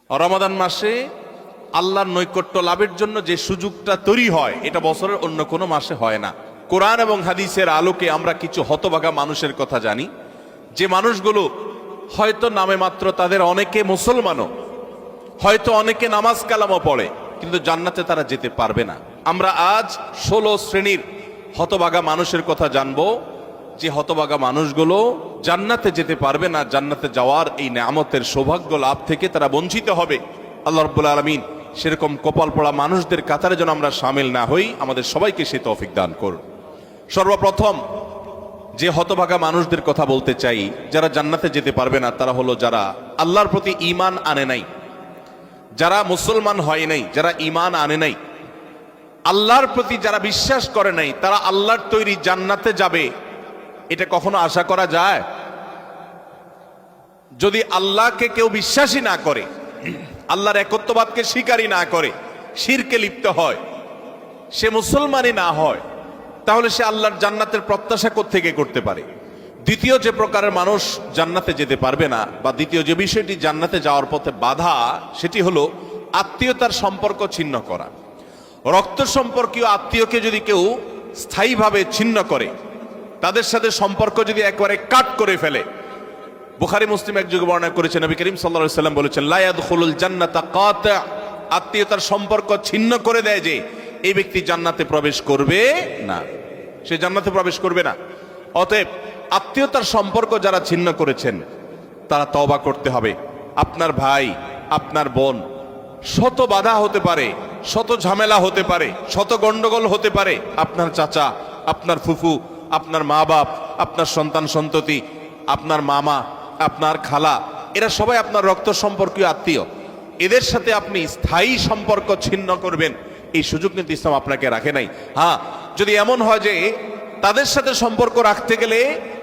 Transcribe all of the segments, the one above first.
রমাদান মাসে আল্লাহর নৈকট্য লাভের জন্য যে সুযোগটা তৈরি হয় এটা বছরের অন্য কোনো মাসে হয় না। কোরআন এবং হাদিসের আলোকে আমরা কিছু হতভাগা মানুষের কথা জানি, যে মানুষগুলো হয়তো নামে মাত্র তাদের অনেকে মুসলমানও, হয়তো অনেকে নামাজ কালামও পড়ে, কিন্তু জান্নাতে তারা যেতে পারবে না। আমরা আজ 16 শ্রেণীর হতভাগা মানুষের কথা জানবো, যে হতভাগা মানুষগুলো জান্নাতে যেতে পারবে না। জান্নাতে যাওয়ার এই নেয়ামতের সৌভাগ্য লাভ থেকে তারা বঞ্চিত হবে। আল্লাহ রাব্বুল আলামিন সেরকম কপাল পড়া মানুষদের কাতারে যেন আমরা শামিল না হই, আমাদের সবাইকে সে তৌফিক দান করুন। সর্বপ্রথম যে হতভাগা মানুষদের কথা বলতে চাই, যারা জান্নাতে যেতে পারবে না, তারা হলো যারা আল্লাহর প্রতি ঈমান আনে নাই, যারা মুসলমান হয় নাই, যারা ঈমান আনে নাই, আল্লাহর প্রতি যারা বিশ্বাস করে নাই, তারা আল্লাহর তৈরি জান্নাতে যাবে এটা কখনো আশা করা যায়? যদি আল্লাহকে কেউ বিশ্বাসী না করে, আল্লাহর একত্ববাদকে স্বীকারই না করে, শিরকে লিপ্ত হয়, সে মুসলমানই না হয়, তাহলে সে আল্লাহর জান্নাতের প্রত্যাশা কোত্থেকে করতে পারে? দ্বিতীয় যে প্রকারের মানুষ জান্নাতে যেতে পারবে না, বা দ্বিতীয় যে বিষয়টি জান্নাতে যাওয়ার পথে বাধা, সেটি হলো আত্মীয়তার সম্পর্ক ছিন্ন করা। রক্ত সম্পর্কীয় আত্মীয়কে যদি কেউ স্থায়ীভাবে ছিন্ন করে, তাদের সাথে সম্পর্ক যদি একেবারে কাট করে ফেলে, বুখারী মুসলিম এক যুগে বর্ণনা করেছেন, নবী করিম সাল্লাল্লাহু আলাইহি ওয়াসাল্লাম বলেছেন, লা ইয়াদখুলুল জান্নাতা কাতি', আত্মীয়তার সম্পর্ক ছিন্ন করে দেয় যে এই ব্যক্তি জান্নাতে প্রবেশ করবে না, সে জান্নাতে প্রবেশ করবে না। অতএব আত্মীয়তার সম্পর্ক যারা ছিন্ন করেছেন তারা তওবা করতে হবে। আপনার ভাই, আপনার বোন, শত বাধা হতে পারে, শত ঝামেলা হতে পারে, শত গন্ডগোল হতে পারে, আপনার চাচা, আপনার ফুফু, আপনার মা বাপ, আপনার সন্তান সন্ততি, আপনার মামা, আপনার খালা, এরা সবাই আপনার রক্ত সম্পর্কীয় আত্মীয়। এদের সাথে আপনি স্থায়ী সম্পর্ক ছিন্ন করবেন, এই সুযোগ কিন্তু ইসলাম আপনাকে রাখে নাই। হ্যাঁ, যদি এমন হয় যে তাদের সাথে সম্পর্ক রাখতে গেলে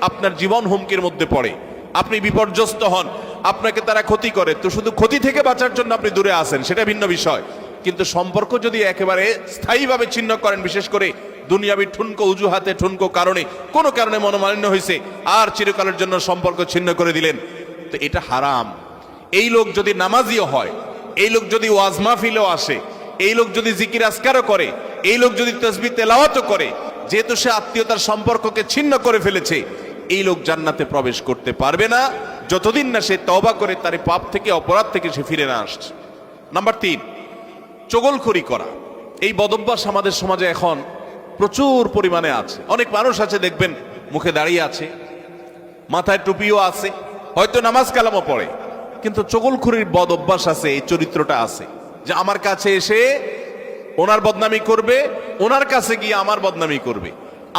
আপনার জীবন হুমকির মধ্যে পড়ে, আপনি বিপর্যস্ত হন, আপনাকে তারা ক্ষতি করে, তো শুধু ক্ষতি থেকে বাঁচার জন্য আপনি দূরে আসেন, সেটা ভিন্ন বিষয়। কিন্তু সম্পর্ক যদি একেবারে স্থায়ীভাবে ছিন্ন করেন, বিশেষ করে দুনিয়াবি ঠুনকো উজুহাতে, ঠুনকো কারণে, কোনো কারণে মনোমালিন্য হয়েছে, আর চিরকালের জন্য সম্পর্ক ছিন্ন করে দিলেন, তো এটা হারাম। এই লোক যদি নামাজিও হয়, এই লোক যদি ওয়াজ মাহফিলেও আসে, এই লোক যদি জিকির আজকারও করে, এই লোক যদি তাসবিহ তেলাওয়াতও করে, যেহেতু সে আত্মীয়তার সম্পর্ককে ছিন্ন করে ফেলেছে, এই লোক জান্নাতে প্রবেশ করতে পারবে না যতদিন না সে তওবা করে তার পাপ থেকে, অপরাধ থেকে সে ফিরে না আসছে। নাম্বার 3, চগলখড়ি করা। এই বদভ্যাস আমাদের সমাজে এখন প্রচুর পরিমাণে আছে। অনেক মানুষ আছে দেখবেন মুখে দাঁড়িয়ে আছে, মাথায় টুপিও আছে, হয়তো নামাজ কালামও পড়ে, কিন্তু চগলখড়ির বদ অভ্যাস আছে, এই চরিত্রটা আছে যে আমার কাছে এসে ওনার বদনামি করবে, ওনার কাছে গিয়ে আমার বদনামি করবে,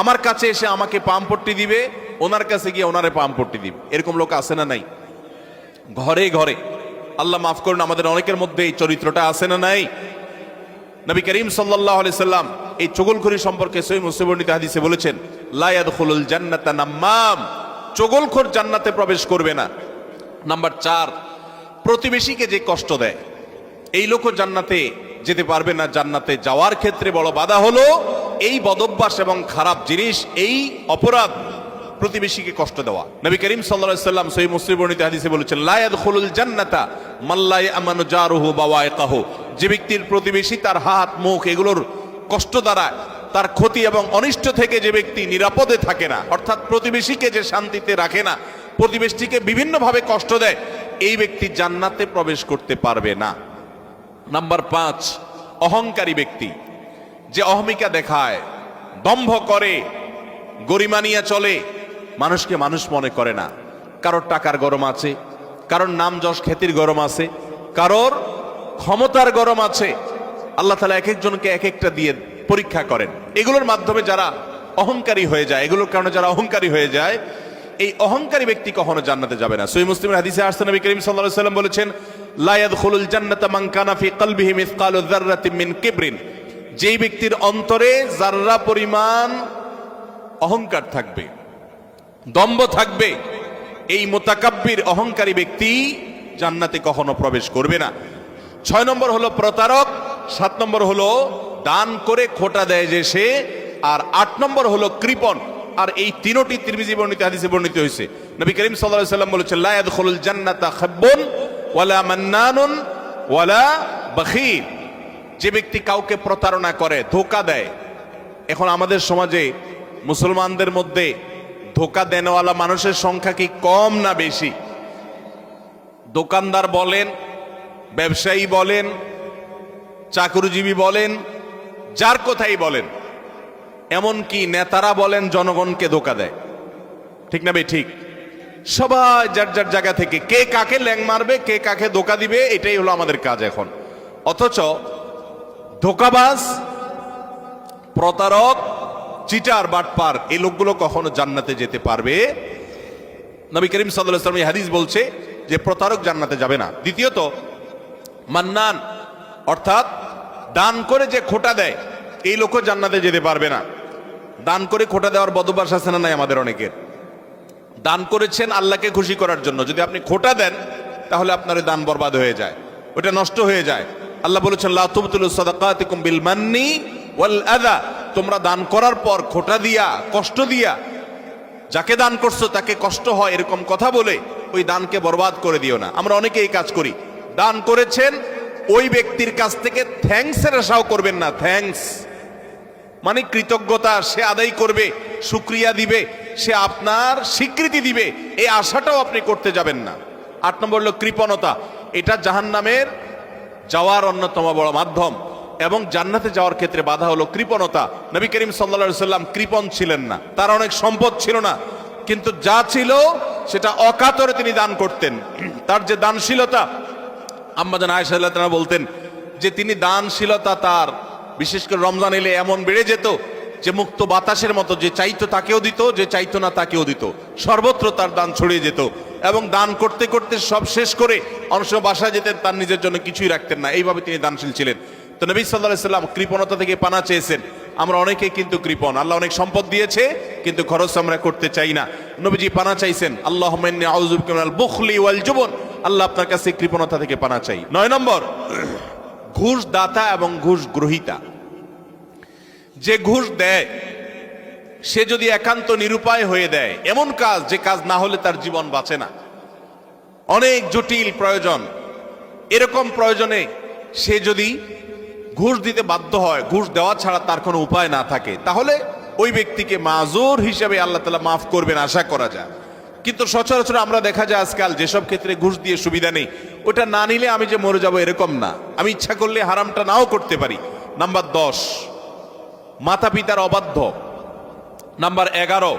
আমার কাছে এসে আমাকে পামপট্টি দিবে, ওনার কাছে গিয়ে ওনারে পামপট্টি দিবে। এরকম লোক আছে না নাই? ঘরে ঘরে। আল্লাহ মাফ করুন, আমাদের অনেকের মধ্যে এই চরিত্রটা আছে না নাই? নবী করিম সাল্লাল্লাহু আলাইহি সাল্লাম এই চগলখড়ি সম্পর্কে সহিহ মুসলিম বর্ণিত হাদিসে বলেছেন, লা ইয়াদখুলুল জান্নাতা নাম্মাম, চগলখড় জান্নাতে প্রবেশ করবে না। নাম্বার 4, প্রতিবেশীকে যে কষ্ট দেয়, এই লোকও জান্নাতে যেতে পারবে না। জান্নাতে যাওয়ার ক্ষেত্রে বড় বাধা হলো এই বদভ্যাস এবং খারাপ জিনিস, এই অপরাধ, প্রতিবেশীকে কষ্ট দেওয়া। নবী করিম সাল্লাল্লাহু আলাইহি সাল্লাম সহিহ মুসলিম বর্ণিত হাদিসে বলেছেন, লা ইয়াদখুলুল জান্নাতা মান লা ইয়ামানু জারুহু বাওয়াইকাহু, যে ব্যক্তির প্রতিবেশী তার হাত, মুখ এগুলোর কষ্ট দ্বারা, তার ক্ষতি এবং অনিষ্ট থেকে যে ব্যক্তি নিরাপদে থাকে না, অর্থাৎ প্রতিবেশীকে যে শান্তিতে রাখে না, প্রতিবেশীকে বিভিন্নভাবে কষ্ট দেয়, এই ব্যক্তি জান্নাতে প্রবেশ করতে পারবে না। নাম্বার 5, অহংকারী ব্যক্তি, যে অহমিকা দেখায়, দম্ভ করে, গরিমা নিয়ে চলে, মানুষকে মানুষ মনে করে না। কারোর টাকার গরম আছে, কারোর নাম যশ খ্যাতির গরম আছে, কারোর ক্ষমতার গরম আছে। আল্লাহ তাআলা এক একজনকে এক একটা দিয়ে পরীক্ষা করেন। এগুলোর মাধ্যমে যারা অহংকারী হয়ে যায়, এগুলোর কারণে যারা অহংকারী হয়ে যায়, এই অহংকারী ব্যক্তি কখনো জান্নাতে যাবে না। সহিহ মুসলিমের হাদিসে আসছে, নবী করিম সাল্লাল্লাহু আলাইহি সাল্লাম বলেছেন, লা ইয়াদখুলুল জান্নাতা মান কানা ফি কলবিহি মিসকালু যাররাতিন মিন কিবরিন, যেই ব্যক্তির অন্তরে যাররা পরিমাণ অহংকার থাকবে, দম্ভ থাকবে, এই মুতাকাব্বির অহংকারী ব্যক্তি জান্নাতে কখনো প্রবেশ করবে না। 6 নম্বর হলো প্রতারক, 7 নম্বর হলো দান করে খোটা দেয় যে সে, আর 8 নম্বর হলো কৃপণ। আর এই তিনটি তিরমিজি বর্ণিত হাদিসে বর্ণিত হয়েছে। নবী করিম সাল্লাল্লাহু আলাইহি সাল্লাম বলেছেন, লা ইয়াদখুলুল জান্নাতা খাব্বুন ওয়ালা মান্নানুন ওয়ালা বখিল। যে ব্যক্তি কাউকে প্রতারণা করে, ধোঁকা দেয়। এখন আমাদের সমাজে মুসলমানদের মধ্যে ধোঁকা দেনওয়ালা মানুষের সংখ্যা কি কম না বেশি? দোকানদার বলেন, ব্যবসায়ী বলেন, চাকরিজীবী বলেন, যার কথাই বলেন, এমনকি নেতারা বলেন জনগণকে ধোঁকা দেয়। ঠিক না বে ঠিক? সবাই যার যার জায়গা থেকে কে কাকে ল্যাং মারবে, কে কাকে ধোঁকা দিবে, এটাই হলো আমাদের কাজ এখন। অথচ ধোঁকাবাজ, প্রতারক, চিটার, বাটপার এই লোকগুলো কখনো জান্নাতে যেতে পারবে? নবী করিম সাল্লাল্লাহু আলাইহি ওয়াসাল্লাম এই হাদিস বলছে যে প্রতারক জান্নাতে যাবে না। দ্বিতীয়ত, মান্নান অর্থাৎ দান করে যে খোটা দেয়, এই লোকও জান্নাতে যেতে পারবে না। দান করে খোটা দেওয়ার বদভ্যাস আছে না নাই আমাদের অনেকের? দান করেছেন আল্লাহকে খুশি করার জন্য, যদি আপনি খোটা দেন তাহলে আপনার দান বরবাদ হয়ে যায়, ওটা নষ্ট হয়ে যায়। আল্লাহ বলেছেন লা তুবতিলু সাদাকাতিকুম বিল মান্নি ওয়াল আযা, তোমরা দান করার পর খোটা দিয়া, কষ্ট দিয়া, যাকে দান করছো তাকে কষ্ট হয় এরকম কথা বলে ওই দানকে বরবাদ করে দিও না। আমরা অনেকে এই কাজ করি। দান করেছেন, ওই ব্যক্তির কাছ থেকে থ্যাঙ্কসের আশাও করবেন না। থ্যাঙ্কস মানে কৃতজ্ঞতা সে আদায় করবে, শুকরিয়া দিবে, সে আপনার স্বীকৃতি দিবে, এই আশাটাও আপনি করতে যাবেন না। 8 নম্বর হলো কৃপণতা। এটা জাহান্নামের যাওয়ার অন্যতম বড় মাধ্যম, এবং জান্নাতে যাওয়ার ক্ষেত্রে বাধা হলো কৃপণতা। নবী করিম সাল্লাল্লাহু আলাইহি সাল্লাম কৃপণ ছিলেন না, তার অনেক সম্পদ ছিল না, কিন্তু যা ছিল সেটা অকাতরে তিনি দান করতেন। তার যে দানশীলতা, আম্মা জান আয়েশা রাদিয়াল্লাহু তাআলা বলতেন যে তিনি দানশীলতা তার বিশেষ করে রমজান এলে এমন বেড়ে যেত যে মুক্ত বাতাসের মতো, যে চাইতো তাকেও দিত, যে চাইতো না তাকেও দিত, সর্বত্র তার দান ছড়িয়ে যেত। এবং দান করতে করতে সব শেষ করে অনেক সময় বাসায় যেতেন, তার নিজের জন্য কিছুই রাখতেন না। এইভাবে তিনি দানশীল ছিলেন। তো নবী সাল্লাল্লাহু আলাইহি সাল্লাম কৃপণতা থেকে পানা চেয়েছেন। আমরা অনেকেই কিন্তু কৃপণ, আল্লাহ অনেক সম্পদ দিয়েছে কিন্তু খরচ আমরা করতে চাই না। নবীজি পানা চাইছেন, আল্লাহুম্মা ইন্নী আউযু বিকা মিনাল বুখলি ওয়াল জুবন, আল্লাহ আপনার কাছে কৃপণতা থেকে পানা চাই। 9 নম্বর, ঘুষ দাতা এবং ঘুষ গ্রহীতা। যে ঘুষ দেয় সে যদি একান্ত নিরুপায় হয়ে দেয়, এমন কাজ যে কাজ না হলে তার জীবন বাঁচে না, অনেক জটিল প্রয়োজন, এরকম প্রয়োজনে সে যদি ঘুষ দিতে বাধ্য হয়, ঘুষ দেওয়া ছাড়া তার কোনো উপায় না থাকে, তাহলে ওই ব্যক্তিকে মাজুর হিসেবে আল্লাহ তাআলা মাফ করবেন আশা করা যায়। কিন্তু সচরাচর আমরা দেখা যায় আজকাল যেসব ক্ষেত্রে ঘুষ দিয়ে সুবিধা নেই, ওটা না নিলে আমি যে মরে যাব এরকম না, আমি ইচ্ছা করলে হারামটা নাও করতে পারি। নাম্বার 10, মাতা পিতার অবাধ্য। নাম্বার 11,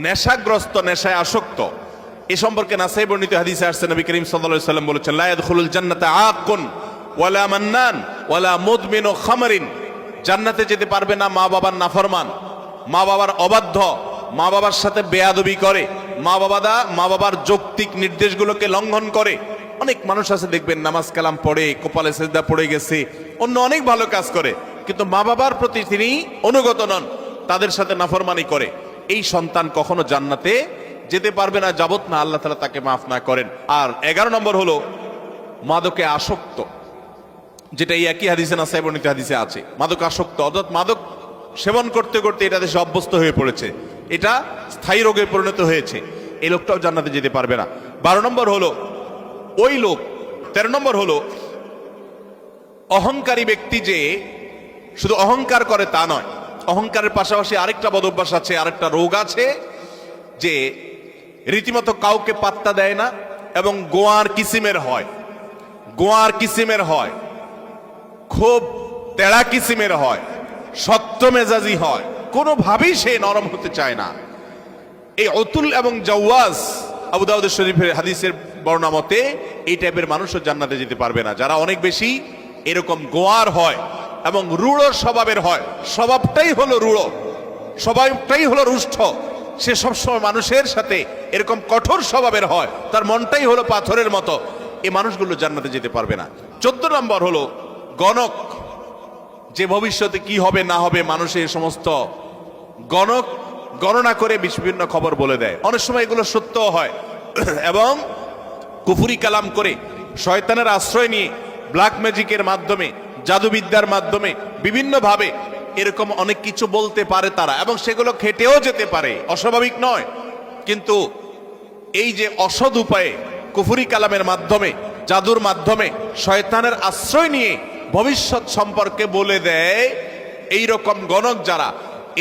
নেশাগ্রস্ত, নেশায় আসক্ত। এ সম্পর্কে নাসাই বর্ণিত হাদিসে আসছে, নবী করিম সাল্লাল্লাহু আলাইহি ওয়াসাল্লাম বলেছেন লা ইয়াদখুলুল জান্নাতা আকুন ওয়ালা মান্নান ওয়ালা মুদমিনু খামরিন, জান্নাতে যেতে পারবে না মা বাবার নাফরমান, মা বাবার অবাধ্য, মা বাবার সাথে বেয়াদবি করে, মা বাবার যৌক্তিক নির্দেশগুলোকে লঙ্ঘন করে। অনেক মানুষ আছে দেখবেন নামাজ কালাম পড়ে, কপালে সিজদা পড়ে গেছে, অন্য অনেক ভালো কাজ করে, কিন্তু মা বাবার প্রতি তিনি অনুগত নন, তাদের সাথে নাফরমানি করে। এই সন্তান কখনো জান্নাতে যেতে পারবে না যাবত না আল্লাহ তাআলা তাকে মাফ না করেন। আর 11 নম্বর হলো মাদকে আসক্ত, যেটা এই একই হাদিসে নাসাই বর্ণিত হাদিসে আছে। মাদক আসক্ত অর্থাৎ মাদক সেবন করতে করতে এটা দেশে অভ্যস্ত হয়ে পড়েছে, এটা স্থায়ী রোগে পরিণত হয়েছে, এই লোকটাও জান্নাতে যেতে পারবে না। 12 নম্বর হলো ওই লোক। 13 নম্বর হলো অহংকারী ব্যক্তি, যে শুধু অহংকার করে তা নয়, অহংকারের পাশাপাশি আরেকটা বদভ্যাস আছে, আরেকটা রোগ আছে, যে রীতিমতো কাউকে পাত্তা দেয় না এবং গোয়ার কিসিমের হয়, গোয়ার কিসিমের হয়, খুব তেড়া কিসিমের হয়, শক্ত মেজাজি হয়, কোনোভাবেই সে নরম হতে চায় না। এই অতুল এবং জাওয়াজ, আবু দাউদ শরীফের হাদিসের বর্ণনা মতে এই টাইপের মানুষও জান্নাতে যেতে পারবে না। যারা অনেক বেশি এরকম গোয়ার হয় এবং রূঢ় স্বভাবের হয়, স্বভাবটাই হলো রূঢ়, স্বভাবটাই হলো রুষ্ট, সে সবসময় মানুষের সাথে এরকম কঠোর স্বভাবের হয়, তার মনটাই হলো পাথরের মতো, এই মানুষগুলো জান্নাতে যেতে পারবে না। 14 নম্বর হলো গণক, যে ভবিষ্যতে কি হবে না হবে মানুষের সমস্ত গণক গণনা করে বিভিন্ন খবর বলে দেয়। অনেক সময় এগুলো সত্য হয় এবং কুফরি কালাম করে শয়তানের আশ্রয় নিয়ে ব্ল্যাক ম্যাজিকের মাধ্যমে, জাদুবিদ্যার মাধ্যমে বিভিন্নভাবে এরকম অনেক কিছু বলতে পারে তারা, এবং সেগুলো খেটেও যেতে পারে, অস্বাভাবিক নয়। কিন্তু এই যে অসৎ উপায়ে কুফরি কালামের মাধ্যমে জাদুর মাধ্যমে শয়তানের আশ্রয় নিয়ে ভবিষ্যৎ সম্পর্কে বলে দেয়, এই রকম গণক যারা,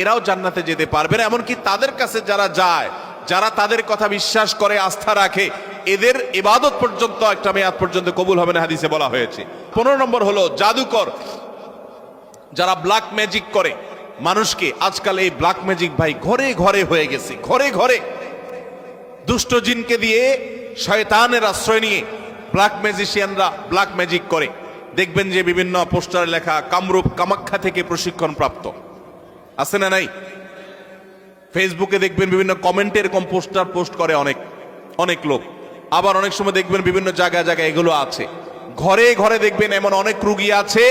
এরাও জান্নাতে যেতে পারবে না। এমনকি তাদের কাছে যারা যায়, যারা তাদের কথা বিশ্বাস করে, আস্থা রাখে, এদের ইবাদত পর্যন্ত একটা মেয়াদ পর্যন্ত কবুল হবে না, হাদিসে বলা হয়েছে। 15 নম্বর হলো জাদুকর, যারা ব্ল্যাক ম্যাজিক করে মানুষকে। আজকাল এই ব্ল্যাক ম্যাজিক ভাই ঘরে ঘরে হয়ে গেছে, ঘরে ঘরে। দুষ্ট জিনকে দিয়ে, শয়তানের আশ্রয় নিয়ে ব্ল্যাক ম্যাজিশিয়ানরা ব্ল্যাক ম্যাজিক করে। দেখবেন যে বিভিন্ন পোস্টারে লেখা কামরূপ কামাখ্যা থেকে প্রশিক্ষণ প্রাপ্ত, আছে না নাই? ফেসবুকে দেখবেন বিভিন্ন কমেন্টে এরকম পোস্টার পোস্ট করে অনেক অনেক লোক। আবার অনেক সময় দেখবেন বিভিন্ন জায়গায় জায়গায় এগুলো আছে। ঘরে ঘরে দেখবেন এমন অনেক রোগী আছে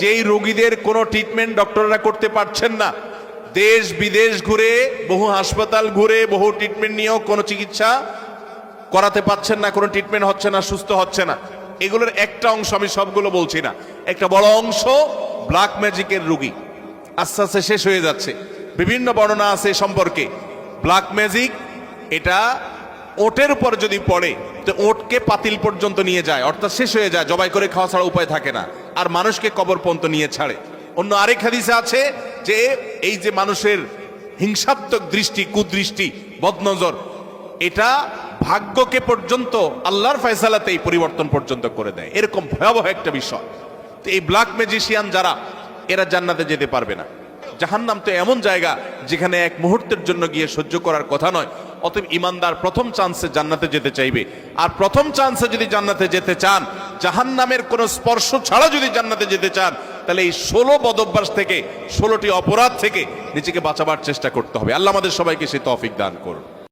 যেই রোগীদের কোনো ট্রিটমেন্ট ডক্টররা করতে পারছেন না। দেশ বিদেশ ঘুরে, বহু হাসপাতাল ঘুরে, বহু ট্রিটমেন্ট নিয়েও কোনো চিকিৎসা করাতে পারছেন না, কোনো ট্রিটমেন্ট হচ্ছে না, সুস্থ হচ্ছে না। এগুলোর একটা অংশ, আমি সবগুলো বলছি না, একটা বড় অংশ ব্ল্যাক ম্যাজিকের রোগী। আস্তে আস্তে শেষ হয়ে যাচ্ছে। বিভিন্ন বর্ণনা আছে সম্পর্কে। ব্ল্যাক ম্যাজিক এটা ওটের উপর যদি পড়ে তো ওটকে পাতিল পর্যন্ত নিয়ে যায়, অর্থাৎ শেষ হয়ে যায়, জবাই করে খাওয়া ছাড়া উপায় থাকে না, আর মানুষকে কবর পর্যন্ত নিয়ে ছাড়ে। অন্য আরেক হাদিসে আছে যে এই যে মানুষের হিংসাত্মক দৃষ্টি, কুদৃষ্টি, বদনজর, এটা ভাগ্যকে পর্যন্ত আল্লাহর ফয়সালাতেই পরিবর্তন পর্যন্ত করে দেয়। এরকম ভয়াবহ একটা বিষয়। তো এই ব্ল্যাক ম্যাজিশিয়ান যারা, এরা জান্নাতে যেতে পারবে না। জাহান্নাম তো এমন জায়গা যেখানে এক মুহূর্তের জন্য গিয়ে সহ্য করার কথা নয়। অতএব ইমানদার প্রথম চান্সে জান্নাতে যেতে চাইবে। আর প্রথম চান্সে যদি জান্নাতে যেতে চান, জাহান্নামের কোনো স্পর্শ ছাড়া যদি জান্নাতে যেতে চান, তাহলে এই 16 বদভ্যাস থেকে, 16টি অপরাধ থেকে নিজেকে বাঁচাবার চেষ্টা করতে হবে। আল্লাহ আমাদের সবাইকে সেই তৌফিক দান করুন।